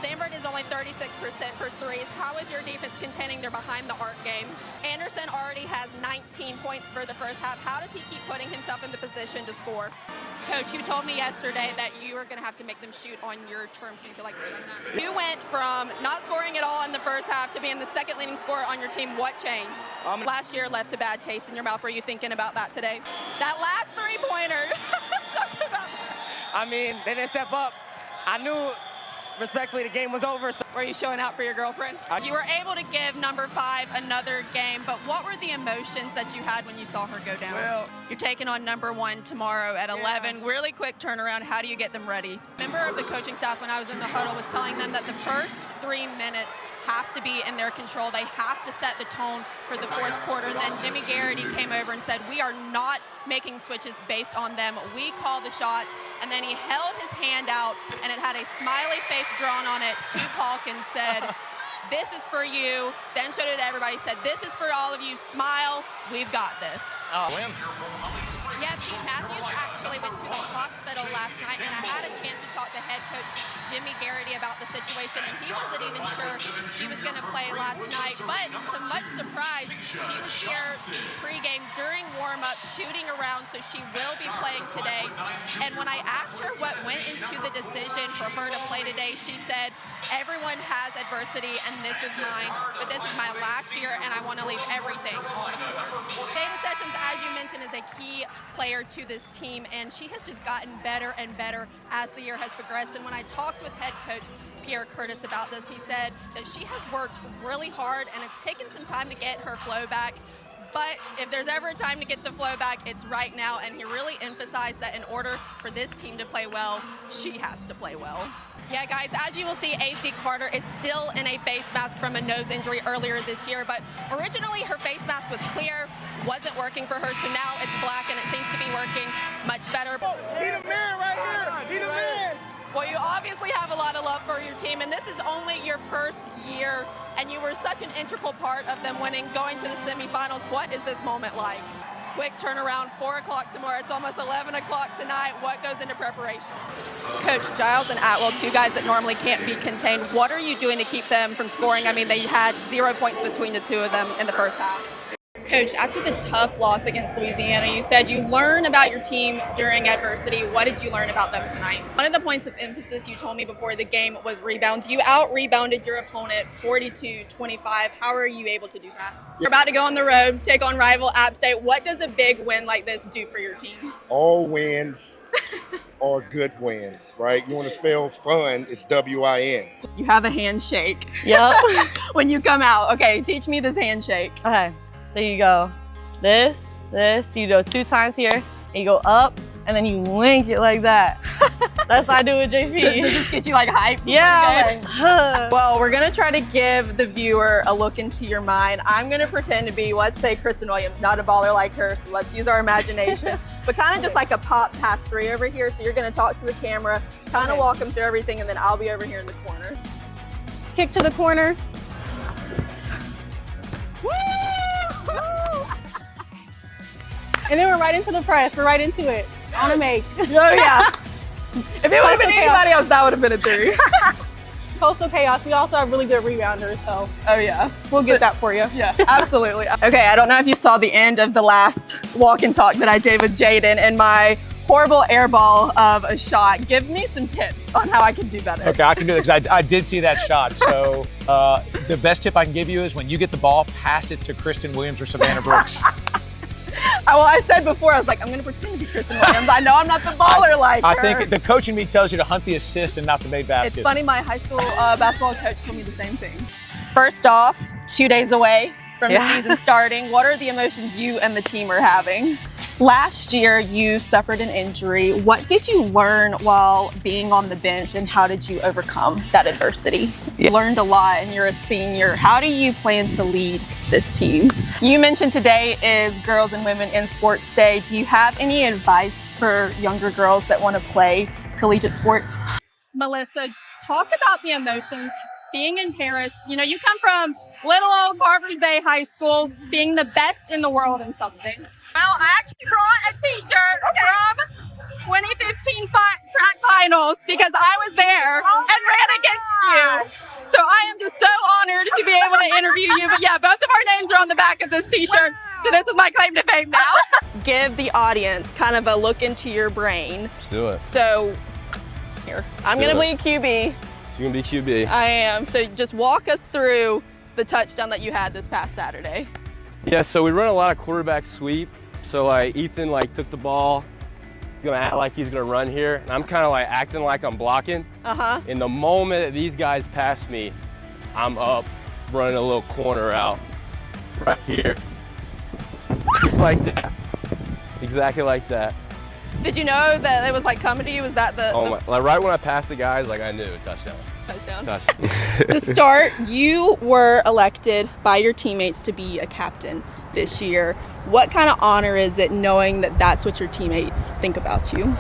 Sanford is only 36% for threes. How is your defense containing their behind the arc game? Anderson already has 19 points for the first half. How does he keep putting himself in the position to score? Coach, you told me yesterday that you were going to have to make them shoot on your terms. Do you feel like you've done that? You went from not scoring at all in the first half to being the second leading scorer on your team. What changed? Last year left a bad taste in your mouth. Were you thinking about that today? That last three-pointer. Talk about that. I mean, they didn't step up. I knew, respectfully, the game was over. So. Were you showing out for your girlfriend? You were able to give number 5 another game, but what were the emotions that you had when you saw her go down? Well, you're taking on number 1 tomorrow at 11. Yeah. Really quick turnaround. How do you get them ready? A member of the coaching staff when I was in the huddle was telling them that the first 3 minutes have to be in their control. They have to set the tone for the fourth quarter. Then Jimmy Garrity came over and said, we are not making switches based on them. We call the shots. And then he held his hand out and it had a smiley face drawn on it to Paulk and said, this is for you. Then showed it to everybody, said, this is for all of you. Smile, we've got this. Oh. Yeah, Pete Matthews actually went to the hospital last night, and I had a chance to talk to head coach Jimmy Garrity about the situation, and he wasn't even sure she was going to play last night. But to much surprise, she was here pregame during warm-up, shooting around, so she will be playing today. And when I asked her what went into the decision for her to play today, she said, everyone has adversity, and this is mine, but this is my last year, and I want to leave everything on the court. Dana Sessions, as you mentioned, is a key player to this team, and she has just gotten better and better as the year has progressed. And when I talked with head coach Pierre Curtis about this, he said that she has worked really hard, and it's taken some time to get her flow back. But if there's ever a time to get the flow back, it's right now, and he really emphasized that in order for this team to play well, she has to play well. Yeah, guys, as you will see, AC Carter is still in a face mask from a nose injury earlier this year, but originally her face mask was clear, wasn't working for her, so now it's black, and it seems to be working much better. He the man right here. He the man. Well, you obviously have a lot of love for your team, and this is only your first year, and you were such an integral part of them winning, going to the semifinals. What is this moment like? Quick turnaround, 4 o'clock tomorrow. It's almost 11 o'clock tonight. What goes into preparation? Coach, Giles and Atwell, 2 guys that normally can't be contained. What are you doing to keep them from scoring? I mean, they had 0 points between the 2 of them in the first half. Coach, after the tough loss against Louisiana, you said you learn about your team during adversity. What did you learn about them tonight? One of the points of emphasis you told me before the game was rebounds. You out-rebounded your opponent 42-25. How are you able to do that? You're about to go on the road, take on rival App State. What does a big win like this do for your team? All wins are good wins, right? You want to spell fun, it's W-I-N. You have a handshake. Yep. When you come out. Okay, teach me this handshake. Okay, so you go this, you go 2 times here, and you go up, and then you link it like that. That's what I do with JP. Does this get you like hype? Yeah. Like, well, we're gonna try to give the viewer a look into your mind. I'm gonna pretend to be, let's say, Kristen Williams, not a baller like her, so let's use our imagination. But kind of just like a pop pass 3 over here. So you're gonna talk to the camera, kind of walk them through everything, and then I'll be over here in the corner. kick to the corner. Woo! And then we're right into the press. We're right into it. On a make. Oh, yeah. If it would have been anybody else, that would have been a 3. Coastal Chaos, we also have really good rebounders, so Oh, yeah. we'll get that for you. Yeah, absolutely. Okay, I don't know if you saw the end of the last walk and talk that I did with Jaden and my horrible air ball of a shot. Give me some tips on how I can do better. Okay, I can do it because I did see that shot. So the best tip I can give you is when you get the ball, pass it to Kristen Williams or Savannah Brooks. Well, I said before, I was like, I'm going to pretend to be Kristen Williams. I know I'm not the baller like her. I think the coach in me tells you to hunt the assist and not the made basket. It's funny, my high school basketball coach told me the same thing. First off, 2 days away from the season starting. What are the emotions you and the team are having? Last year, you suffered an injury. What did you learn while being on the bench, and how did you overcome that adversity? You learned a lot, and you're a senior. How do you plan to lead this team? You mentioned today is Girls and Women in Sports Day. Do you have any advice for younger girls that want to play collegiate sports? Melissa, talk about the emotions being in Paris. You know, you come from little old Carvers Bay High School, being the best in the world in something. Well, I actually brought a t-shirt from 2015 track finals because I was there and ran against you. So I am just so honored to be able to interview you. But yeah, both of our names are on the back of this t-shirt. So this is my claim to fame now. Give the audience kind of a look into your brain. Let's do it. So here, I'm going to be QB. You're going to be QB. I am. So just walk us through the touchdown that you had this past Saturday. Yeah, so we run a lot of quarterback sweep. So like Ethan like took the ball. He's going to act like he's going to run here. And I'm kind of like acting like I'm blocking. In the moment that these guys pass me, I'm up running a little corner out right here. Just like that. Exactly like that. Did you know that it was like coming to you? Was that the, Like right when I passed the guys, like I knew, touchdown. touchdown? To start, you were elected by your teammates to be a captain this year. What kind of honor is it knowing that that's what your teammates think about you?